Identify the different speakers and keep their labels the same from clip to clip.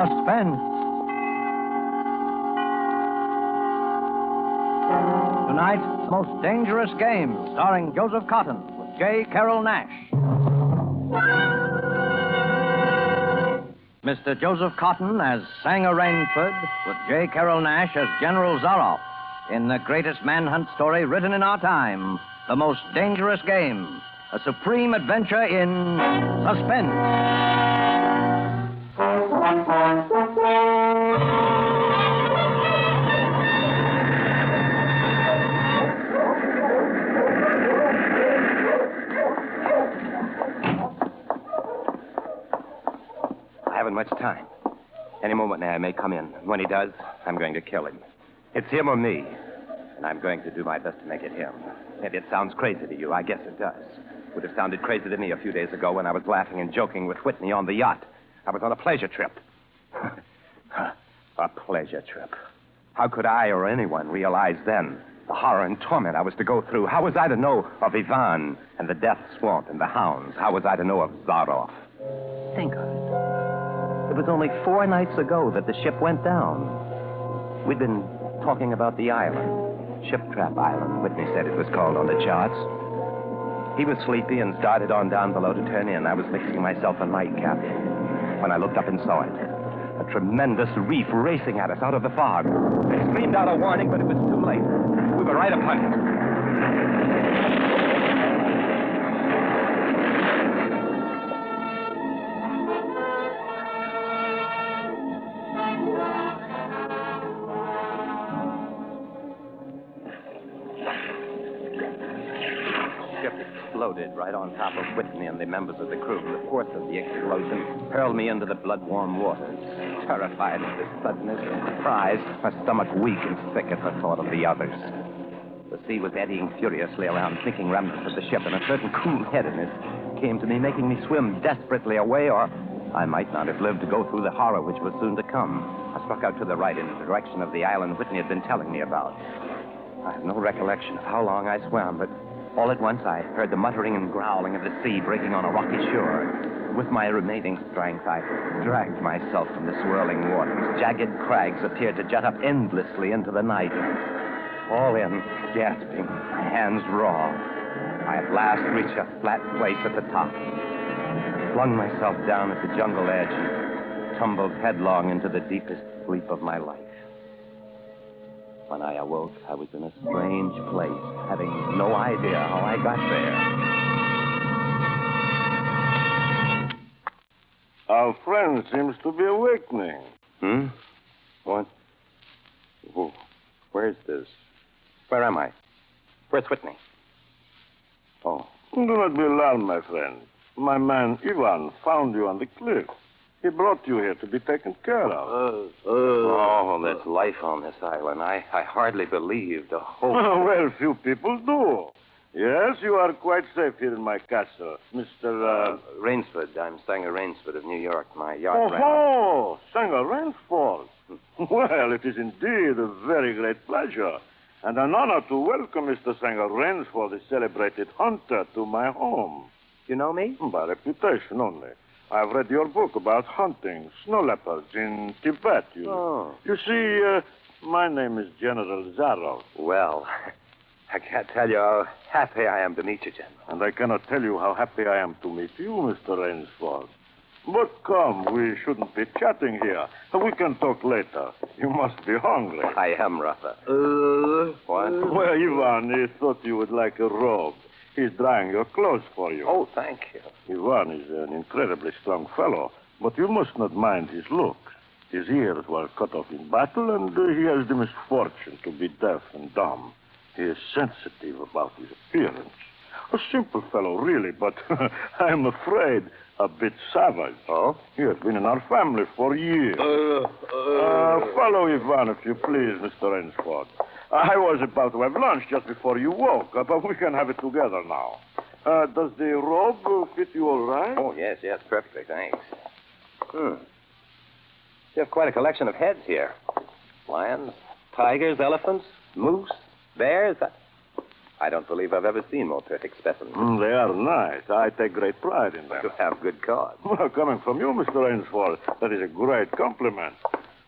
Speaker 1: Suspense. Tonight, The Most Dangerous Game, starring Joseph Cotton with J. Carroll Nash. Mr. Joseph Cotton as Sanger Rainsford, with J. Carroll Nash as General Zaroff, in the greatest manhunt story written in our time, The Most Dangerous Game, a supreme adventure in suspense.
Speaker 2: I haven't much time. Any moment now, I may come in. When he does, I'm going to kill him. It's him or me. And I'm going to do my best to make it him. Maybe it sounds crazy to you. I guess it does. Would have sounded crazy to me a few days ago when I was laughing and joking with Whitney on the yacht. I was on a pleasure trip. A pleasure trip. How could I or anyone realize then the horror and torment I was to go through? How was I to know of Ivan and the death swamp and the hounds? How was I to know of Zaroff? Think of it. It was only 4 nights ago that the ship went down. We'd been talking about the island. Ship Trap Island, Whitney said it was called on the charts. He was sleepy and started on down below to turn in. I was mixing myself a nightcap when I looked up and saw it. A tremendous reef racing at us out of the fog. I screamed out a warning, but it was too late. We were right upon it. Exploded right on top of Whitney and the members of the crew. The force of the explosion hurled me into the blood-warm waters. Terrified at the suddenness and surprise, my stomach weak and sick at the thought of the others. The sea was eddying furiously around sinking remnants of the ship, and a certain cool-headedness came to me, making me swim desperately away, or I might not have lived to go through the horror which was soon to come. I struck out to the right in the direction of the island Whitney had been telling me about. I have no recollection of how long I swam, but all at once, I heard the muttering and growling of the sea breaking on a rocky shore. With my remaining strength, I dragged myself from the swirling waters. Jagged crags appeared to jut up endlessly into the night. All in, gasping, my hands raw, I at last reached a flat place at the top. Flung myself down at the jungle edge and tumbled headlong into the deepest sleep of my life. When I awoke, I was in a strange place, having no idea how I got there.
Speaker 3: Our friend seems to be awakening.
Speaker 2: What? Where's this? Where am I? Where's Whitney? Oh.
Speaker 3: Do not be alarmed, my friend. My man Ivan found you on the cliff. He brought you here to be taken care of.
Speaker 2: Oh, there's life on this island. I hardly believed the whole...
Speaker 3: Well, few people do. Yes, you are quite safe here in my castle, Mr.
Speaker 2: Rainsford. I'm Sanger Rainsford of New York. My yacht ran
Speaker 3: Oh, Sanger Rainsford. Well, it is indeed a very great pleasure and an honor to welcome Mr. Sanger Rainsford, the celebrated hunter, to my home.
Speaker 2: You know me?
Speaker 3: By reputation only. I've read your book about hunting snow leopards in Tibet. You see, my name is General Zaroff.
Speaker 2: Well, I can't tell you how happy I am to meet you, General.
Speaker 3: And I cannot tell you how happy I am to meet you, Mr. Rainsford. But come, we shouldn't be chatting here. We can talk later. You must be hungry.
Speaker 2: I am, rather. What?
Speaker 3: Well, Ivan, he thought you would like a robe. He's drying your clothes for you.
Speaker 2: Oh, thank you.
Speaker 3: Ivan is an incredibly strong fellow, but you must not mind his looks. His ears were cut off in battle, and he has the misfortune to be deaf and dumb. He is sensitive about his appearance. A simple fellow, really, but I'm afraid a bit savage.
Speaker 2: Oh?
Speaker 3: He has been in our family for years. Follow Ivan, if you please, Mr. Rainsford. I was about to have lunch just before you woke, but we can have it together now. Does the robe fit you all right?
Speaker 2: Oh, yes, perfectly, thanks. You have quite a collection of heads here. Lions, tigers, elephants, moose, bears. I don't believe I've ever seen more perfect specimens.
Speaker 3: They are nice. I take great pride in them.
Speaker 2: You have good cause.
Speaker 3: Well, coming from you, Mr. Rainsford, that is a great compliment.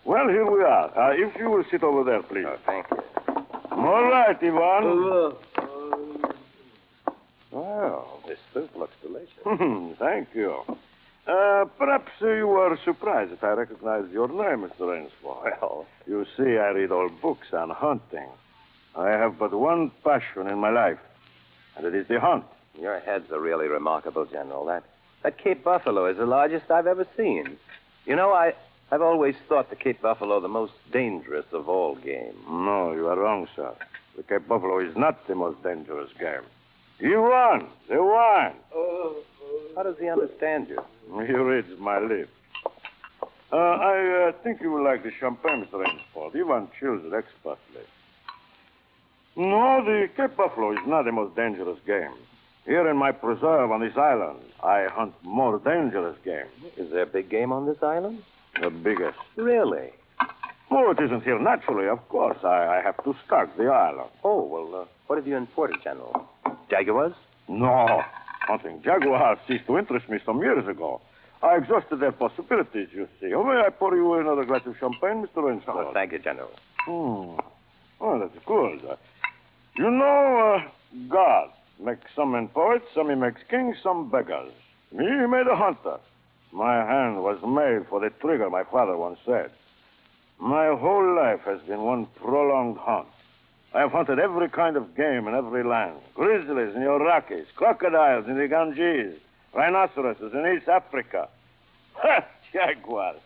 Speaker 3: Well, here we are. If you will sit over there, please.
Speaker 2: Oh, thank you.
Speaker 3: All right, Ivan.
Speaker 2: Well, this soup looks delicious.
Speaker 3: Thank you. Perhaps you were surprised that I recognized your name, Mr. Rainsford.
Speaker 2: Well,
Speaker 3: you see, I read old books on hunting. I have but one passion in my life, and it is the hunt.
Speaker 2: your heads are really remarkable, General. That Cape buffalo is the largest I've ever seen. You know, I've always thought the Cape buffalo the most dangerous of all game.
Speaker 3: No, you are wrong, sir. The Cape buffalo is not the most dangerous game. He won. They won.
Speaker 2: How does he understand you?
Speaker 3: He reads my lips. I think you will like the champagne, Mr. Rainsford. Ivan chills it expertly. No, the Cape buffalo is not the most dangerous game. Here in my preserve on this island, I hunt more dangerous game.
Speaker 2: Is there big game on this island?
Speaker 3: The biggest.
Speaker 2: Really?
Speaker 3: Oh, it isn't here naturally, of course. I have to stock the island.
Speaker 2: Oh, well, what have you imported, General? Jaguars?
Speaker 3: No. Hunting jaguars ceased to interest me some years ago. I exhausted their possibilities, you see. Oh, may I pour you another glass of champagne, Mr. Rainsford?
Speaker 2: Oh, thank you, General.
Speaker 3: Oh, that's good. You know, God makes some men poets, some he makes kings, some beggars. Me, he made a hunter. My hand was made for the trigger, my father once said. My whole life has been one prolonged hunt. I have hunted every kind of game in every land. Grizzlies in the Rockies, crocodiles in the Ganges, rhinoceroses in East Africa. Jaguars.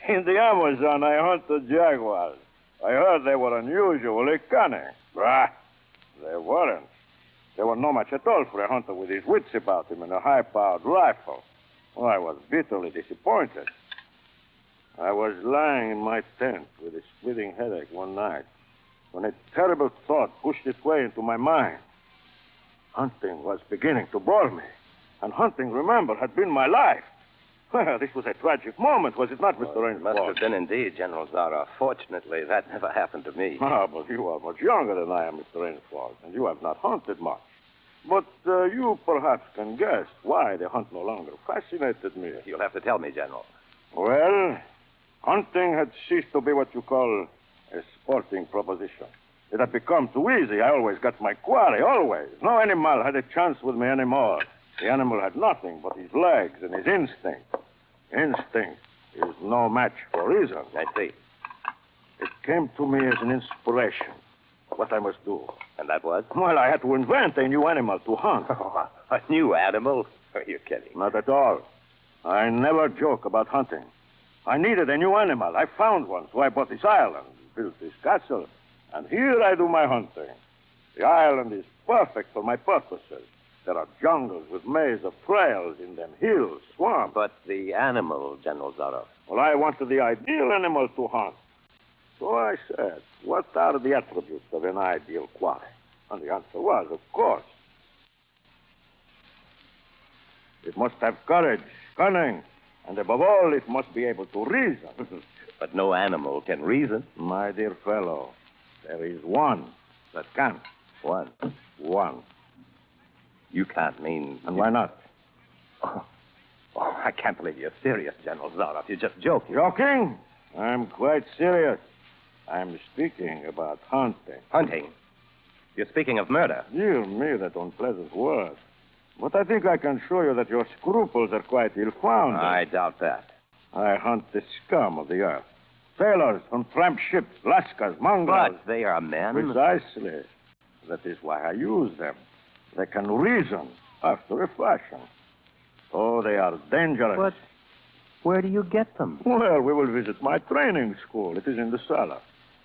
Speaker 3: In the Amazon, I hunted jaguars. I heard they were unusually cunning. Bah, they weren't. They were no match at all for a hunter with his wits about him and a high-powered rifle. Oh, I was bitterly disappointed. I was lying in my tent with a splitting headache one night when a terrible thought pushed its way into my mind. Hunting was beginning to bore me. And hunting, remember, had been my life. Well, this was a tragic moment, was it not, Mr. Rainsford?
Speaker 2: Must have been indeed, General Zara. Fortunately, that never happened to me.
Speaker 3: Ah, but you are much younger than I am, Mr. Rainsford, and you have not hunted much. But you perhaps can guess why the hunt no longer fascinated me.
Speaker 2: You'll have to tell me, General.
Speaker 3: Well, hunting had ceased to be what you call a sporting proposition. It had become too easy. I always got my quarry, always. No animal had a chance with me anymore. The animal had nothing but his legs and his instinct. Instinct is no match for reason.
Speaker 2: I see.
Speaker 3: It came to me as an inspiration, what I must do.
Speaker 2: And that was?
Speaker 3: Well, I had to invent a new animal to hunt.
Speaker 2: A new animal? Are you kidding?
Speaker 3: Not at all. I never joke about hunting. I needed a new animal. I found one, so I bought this island, built this castle, and here I do my hunting. The island is perfect for my purposes. There are jungles with mazes of trails in them, hills, swamps.
Speaker 2: But the animal, General Zara.
Speaker 3: Well, I wanted the ideal animal to hunt. So I said, what are the attributes of an ideal quarry? And the answer was, of course, it must have courage, cunning, and above all, it must be able to reason.
Speaker 2: But no animal can reason.
Speaker 3: My dear fellow, there is one that can.
Speaker 2: One.
Speaker 3: One.
Speaker 2: You can't mean...
Speaker 3: And why not?
Speaker 2: Oh, I can't believe you're serious, General Zara. You're just joking.
Speaker 3: Joking? I'm quite serious. I'm speaking about hunting.
Speaker 2: Hunting? You're speaking of murder.
Speaker 3: Dear me, that unpleasant word. But I think I can show you that your scruples are quite ill-founded.
Speaker 2: I doubt that.
Speaker 3: I hunt the scum of the earth. Sailors on tramp ships, lascars, mongrels.
Speaker 2: But they are men.
Speaker 3: Precisely. That is why I use them. They can reason after a fashion. Oh, they are dangerous.
Speaker 2: But where do you get them?
Speaker 3: Well, we will visit my training school. It is in the cellar.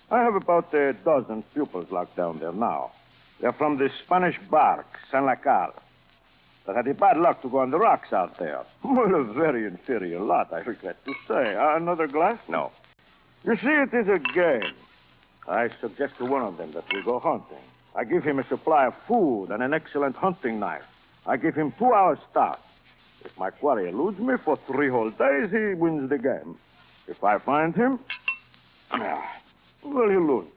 Speaker 3: I have about a dozen pupils locked down there now. They're from the Spanish bark, San Lacal. They had the bad luck to go on the rocks out there. Well, a very inferior lot, I regret to say. Another glass?
Speaker 2: No.
Speaker 3: You see, it is a game. I suggest to one of them that we go hunting. I give him a supply of food and an excellent hunting knife. I give him 2 hours start. If my quarry eludes me for 3 whole days, he wins the game. If I find him, well, he loses.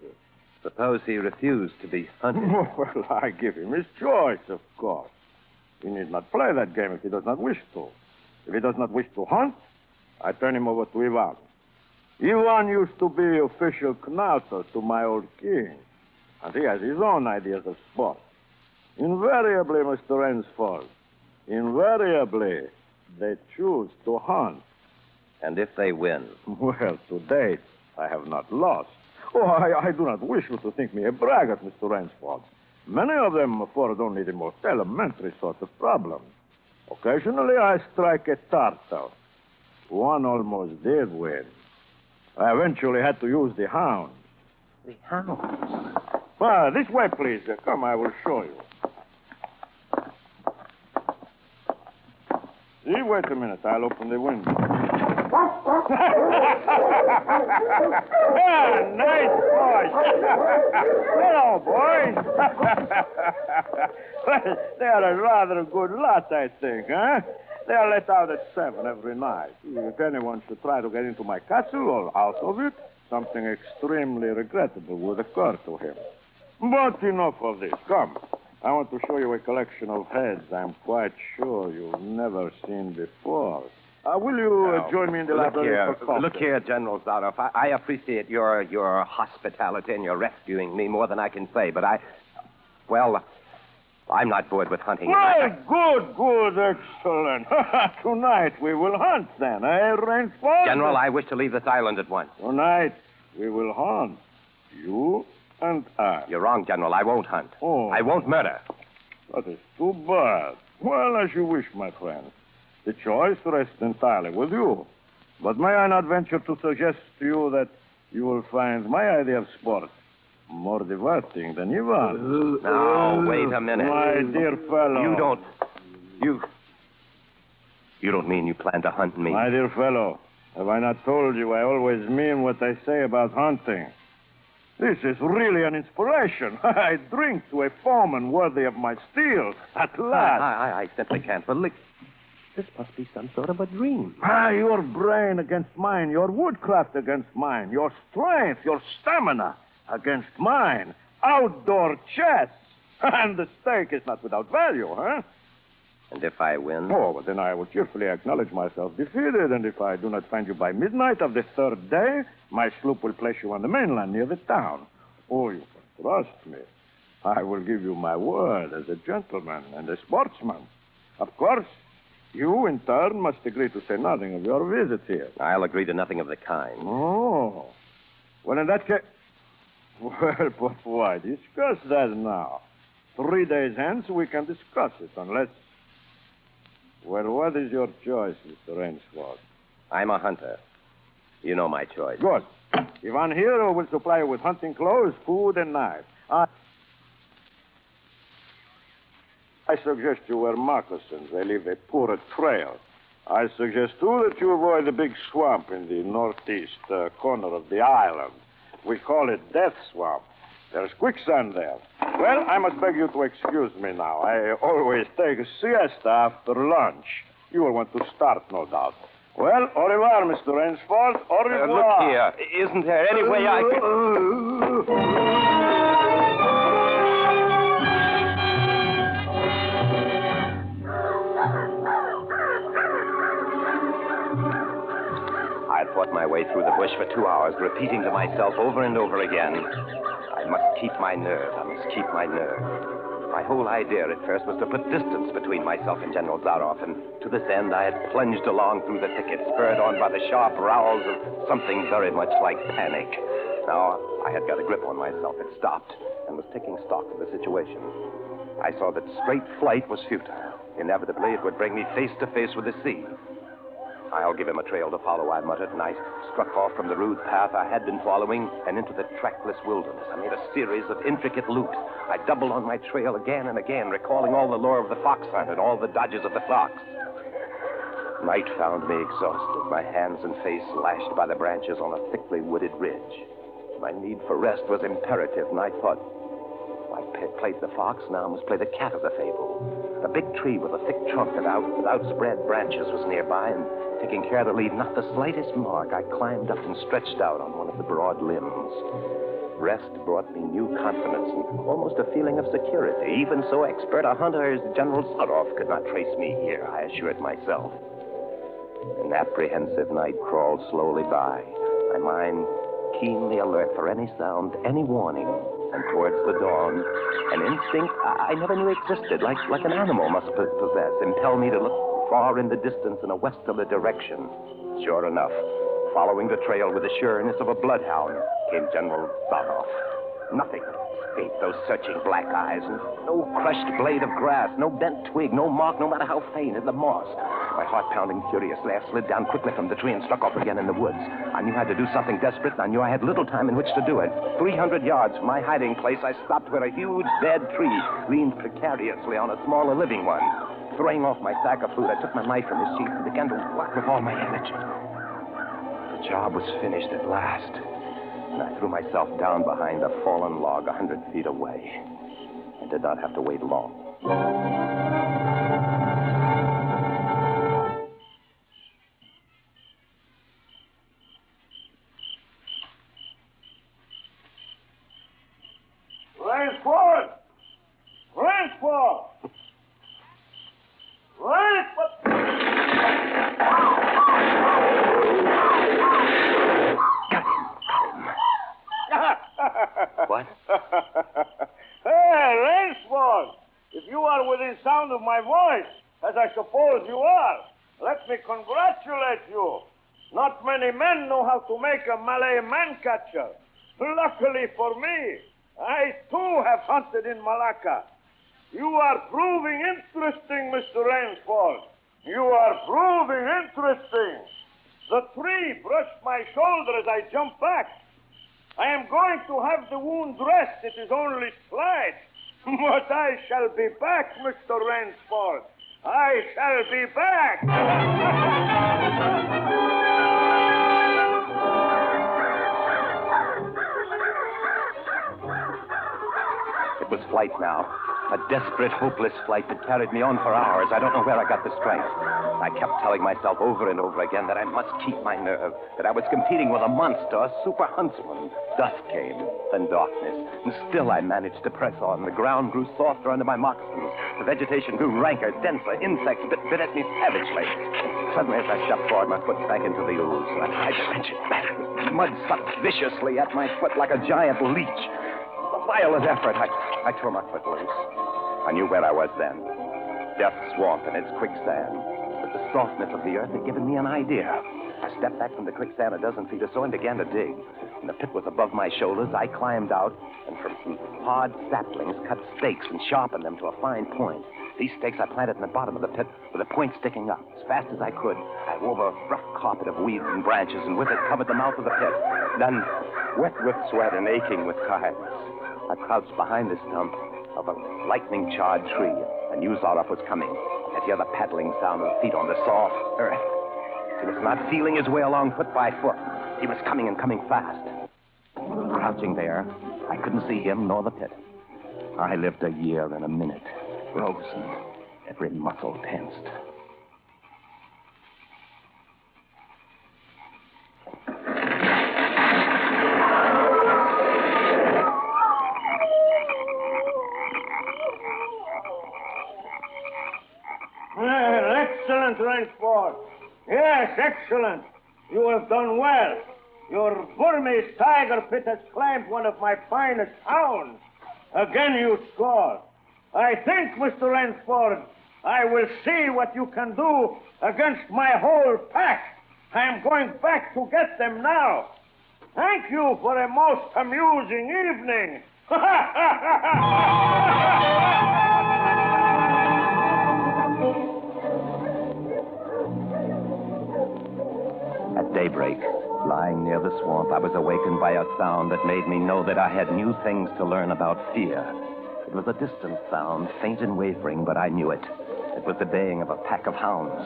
Speaker 2: Suppose he refused to be hunted.
Speaker 3: Well, I give him his choice, of course. He need not play that game if he does not wish to. If he does not wish to hunt, I turn him over to Ivan. Ivan used to be official knauter to my old king, and he has his own ideas of sport. Invariably, Mr. Rainsford, invariably, they choose to hunt.
Speaker 2: And if they win?
Speaker 3: Well, to date, I have not lost. Oh, I do not wish you to think me a braggart, Mr. Rainsford. Many of them afford only the most elementary sort of problem. Occasionally, I strike a tartar. One almost did win. I eventually had to use the hound.
Speaker 2: The hounds?
Speaker 3: This way, please. Come, I will show you. See, wait a minute. I'll open the window. Nice boys. Hello, boys. They are a rather good lot, I think, huh? They are let out at 7 every night. If anyone should try to get into my castle or out of it, something extremely regrettable would occur to him. But enough of this. Come. I want to show you a collection of heads I'm quite sure you've never seen before. Will you join me in the library for coffee?
Speaker 2: Look here, General Zaroff. I appreciate your hospitality and your rescuing me more than I can say, but I'm not bored with hunting.
Speaker 3: Well, good, excellent. Tonight we will hunt then, eh, Rainsford?
Speaker 2: General, I wish to leave this island at once.
Speaker 3: Tonight we will hunt. You and I.
Speaker 2: You're wrong, General. I won't hunt.
Speaker 3: Oh.
Speaker 2: I won't murder.
Speaker 3: That is too bad. Well, as you wish, my friend. The choice rests entirely with you. But may I not venture to suggest to you that you will find my idea of sport more diverting than Ivan?
Speaker 2: Now, wait a minute.
Speaker 3: My dear fellow.
Speaker 2: You don't mean you plan to hunt me?
Speaker 3: My dear fellow, have I not told you I always mean what I say about hunting? This is really an inspiration. I drink to a foeman worthy of my steel. At last.
Speaker 2: I simply can't believe. This must be some sort of a dream.
Speaker 3: Your brain against mine, your woodcraft against mine, your strength, your stamina against mine. Outdoor chess. And the stake is not without value, huh?
Speaker 2: And if I win?
Speaker 3: Oh, well, then I will cheerfully acknowledge myself defeated, and if I do not find you by midnight of the third day, my sloop will place you on the mainland near the town. Oh, you can trust me. I will give you my word as a gentleman and a sportsman. Of course, you, in turn, must agree to say nothing of your visit here.
Speaker 2: I'll agree to nothing of the kind.
Speaker 3: Oh. Well, in that case... Well, but why discuss that now? 3 days hence, we can discuss it, unless... Well, what is your choice, Mr. Rainsford?
Speaker 2: I'm a hunter. You know my choice.
Speaker 3: Good. Ivan here will supply you with hunting clothes, food, and knives. I suggest you wear moccasins. They leave a poorer trail. I suggest, too, that you avoid the big swamp in the northeast corner of the island. We call it Death Swamp. There's quicksand there. Well, I must beg you to excuse me now. I always take a siesta after lunch. You will want to start, no doubt. Well, au revoir, Mr. Rainsford. Au revoir.
Speaker 2: Look here. Isn't there any way I can... I fought my way through the bush for 2 hours, repeating to myself over and over again, I must keep my nerve. I must keep my nerve. My whole idea at first was to put distance between myself and General Zaroff, and to this end I had plunged along through the thicket, spurred on by the sharp rowels of something very much like panic. Now, I had got a grip on myself. It stopped, and was taking stock of the situation. I saw that straight flight was futile. Inevitably, it would bring me face to face with the sea. I'll give him a trail to follow, I muttered, and I struck off from the rude path I had been following and into the trackless wilderness. I made a series of intricate loops. I doubled on my trail again and again, recalling all the lore of the fox hunt and all the dodges of the fox. Night found me exhausted, my hands and face lashed by the branches on a thickly wooded ridge. My need for rest was imperative, and I thought, I played the fox, now I must play the cat of the fable. A big tree with a thick trunk and outspread branches was nearby, and taking care to leave not the slightest mark, I climbed up and stretched out on one of the broad limbs. rest brought me new confidence and almost a feeling of security. Even so expert a hunter as General Sudoff could not trace me here, I assured myself. An apprehensive night crawled slowly by, my mind keenly alert for any sound, any warning. And towards the dawn, an instinct I never knew existed, like an animal must possess, impel me to look far in the distance in a westerly direction. Sure enough, following the trail with the sureness of a bloodhound, came General Sudoff. Nothing escaped those searching black eyes. No crushed blade of grass, no bent twig, no mark, no matter how faint, in the moss. My heart pounding furiously, I slid down quickly from the tree and struck off again in the woods. I knew I had to do something desperate, and I knew I had little time in which to do it. 300 yards from my hiding place, I stopped where a huge dead tree leaned precariously on a smaller living one. Throwing off my sack of food, I took my knife from his sheath and began to whack with all my energy. The job was finished at last, and I threw myself down behind a fallen log 100 feet away. I did not have to wait long.
Speaker 3: Ransford! Ransford! Ransford!
Speaker 2: What?
Speaker 3: Hey, Ransford! If you are within sound of my voice, as I suppose you are, let me congratulate you. Not many men know how to make a Malay man-catcher. Luckily for me, I too have hunted in Malacca. You are proving interesting, Mr. Ransford. You are proving interesting. The tree brushed my shoulder as I jumped back. I am going to have the wound dressed. It is only slight. But I shall be back, Mr. Ransford. I shall be back.
Speaker 2: It was flight now. A desperate, hopeless flight that carried me on for hours. I don't know where I got the strength. I kept telling myself over and over again that I must keep my nerve, that I was competing with a monster, a super huntsman. Dusk came, then darkness, and still I managed to press on. The ground grew softer under my moccasins. The vegetation grew ranker, denser. Insects bit at me savagely. Suddenly, as I stepped forward, my foot sank into the ooze. I wrenched it back. Mud sucked viciously at my foot like a giant leech. With a violent effort, I tore my foot loose. I knew where I was then. Death Swamp and its quicksand. But the softness of the earth had given me an idea. I stepped back from the quicksand a dozen feet or so and began to dig. When the pit was above my shoulders, I climbed out and from some hard saplings cut stakes and sharpened them to a fine point. These stakes I planted in the bottom of the pit with a point sticking up. As fast as I could, I wove a rough carpet of weeds and branches and with it covered the mouth of the pit. Then, wet with sweat and aching with tiredness, I crouched behind the stump of a lightning-charred tree. I knew Sudoff was coming. I could hear the paddling sound of feet on the soft earth. He was not feeling his way along foot by foot. He was coming and coming fast. Crouching there, I couldn't see him nor the pit. I lived a year and a minute, frozen, every muscle tensed.
Speaker 3: Excellent, Ransford. Yes, excellent. You have done well. Your Burmese tiger pit has claimed one of my finest hounds. Again you scored. I think, Mr. Ransford, I will see what you can do against my whole pack. I am going back to get them now. Thank you for a most amusing evening.
Speaker 2: At daybreak, lying near the swamp, I was awakened by a sound that made me know that I had new things to learn about fear. It was a distant sound, faint and wavering, but I knew it. It was the baying of a pack of hounds.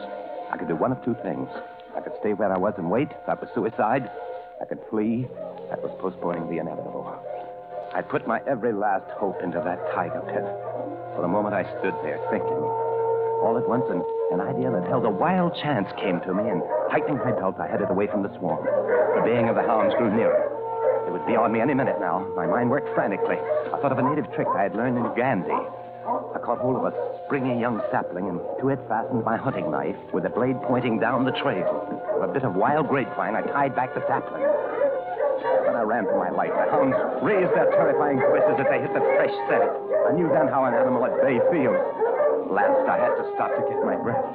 Speaker 2: I could do one of two things. I could stay where I was and wait. That was suicide. I could flee. That was postponing the inevitable. I put my every last hope into that tiger pit. For a moment, I stood there thinking. All at once, an idea that held a wild chance came to me, and tightening my belt, I headed away from the swamp. The baying of the hounds grew nearer. It would be on me any minute now. My mind worked frantically. I thought of a native trick I had learned in Uganda. I caught hold of a springy young sapling and to it fastened my hunting knife with the blade pointing down the trail. With a bit of wild grapevine, I tied back the sapling. Then I ran for my life. The hounds raised their terrifying voices as they hit the fresh scent. I knew then how an animal at bay feels. At last, I had to stop to get my breath.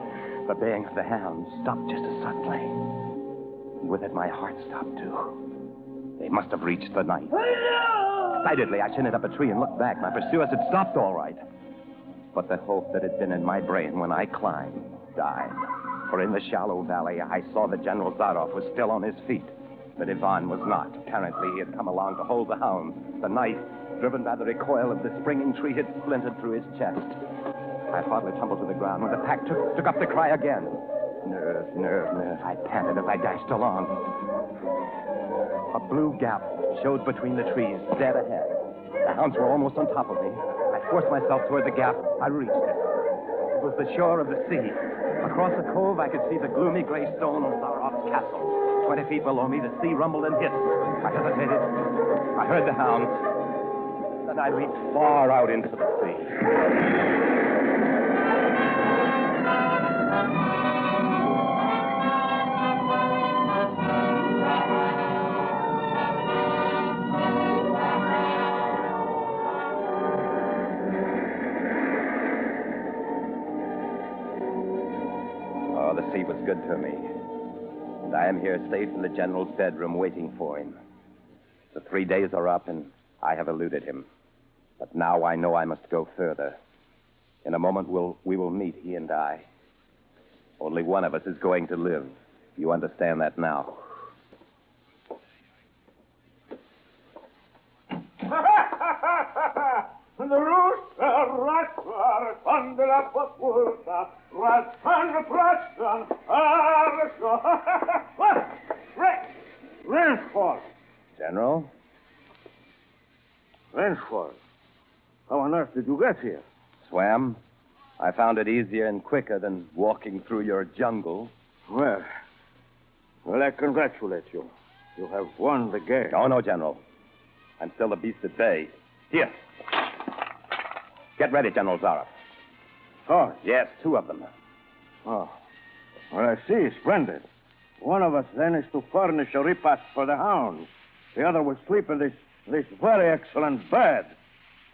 Speaker 2: The baying of the hounds stopped just as suddenly. And with it, my heart stopped, too. They must have reached the night. Excitedly, I shinnied up a tree and looked back. My pursuers had stopped all right. But the hope that had been in my brain when I climbed died. For in the shallow valley, I saw that General Zaroff was still on his feet. But Ivan was not. Apparently, he had come along to hold the hounds. The knife, driven by the recoil of the springing tree, had splintered through his chest. I partly tumbled to the ground when the pack took up the cry again. Nerve, nerve, nerve. I panted as I dashed along. A blue gap showed between the trees, dead ahead. The hounds were almost on top of me. I forced myself toward the gap. I reached it. It was the shore of the sea. Across the cove, I could see the gloomy gray stone of Zaroff's castle. 20 feet below me, the sea rumbled and hissed. I hesitated. I heard the hounds. Then I leaped far out into the sea. Oh, the sea was good to me. And I am here safe in the general's bedroom waiting for him. The 3 days are up, and I have eluded him. But now I know I must go further. In a moment, we will meet, he and I. Only one of us is going to live. You understand that now?
Speaker 3: The rooster rasper under la paputa, raspan prastan, Rainfall.
Speaker 2: General?
Speaker 3: Rainfall. How on earth did you get here?
Speaker 2: Swam. I found it easier and quicker than walking through your jungle.
Speaker 3: Well, I congratulate you. You have won the game.
Speaker 2: Oh, no, General. I'm still the beast at bay. Here. Get ready, General Zaroff.
Speaker 3: Oh,
Speaker 2: Yes, 2 of them.
Speaker 3: oh. Well, I see. Splendid. One of us then is to furnish a repast for the hounds. The other will sleep in this very excellent bed.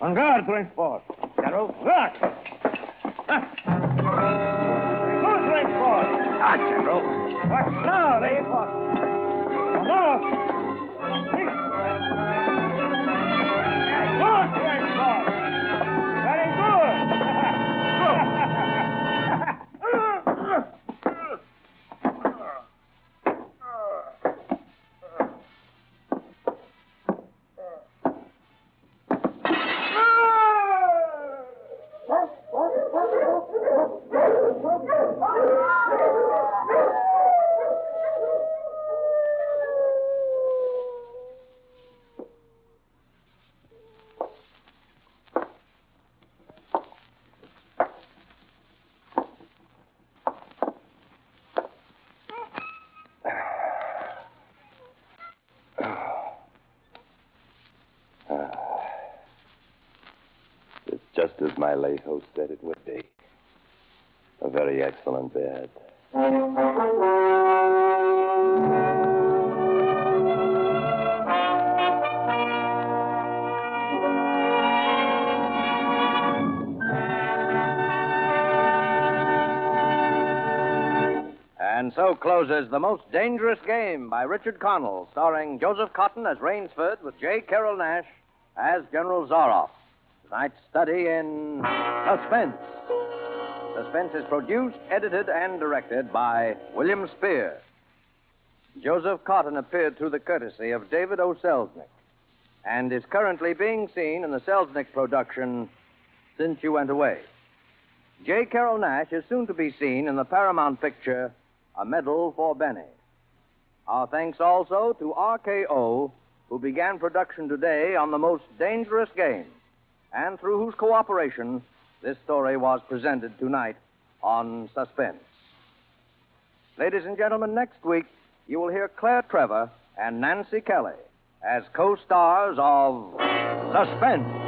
Speaker 3: On guard, Rainford.
Speaker 2: General?
Speaker 3: Right. Good, Rainford.
Speaker 2: Ah, General.
Speaker 3: What now, Rainford? No. Good, Rainford. Very good.
Speaker 2: It's just as my late host said it would be. A very excellent bed.
Speaker 1: And so closes The Most Dangerous Game by Richard Connell, starring Joseph Cotton as Rainsford with J. Carroll Nash as General Zaroff. Tonight's study in Suspense. Suspense is produced, edited, and directed by William Spear. Joseph Cotton appeared through the courtesy of David O. Selznick and is currently being seen in the Selznick production Since You Went Away. J. Carroll Nash is soon to be seen in the Paramount picture A Medal for Benny. Our thanks also to RKO, who began production today on The Most Dangerous Game, and through whose cooperation this story was presented tonight on Suspense. Ladies and gentlemen, next week you will hear Claire Trevor and Nancy Kelly as co-stars of Suspense.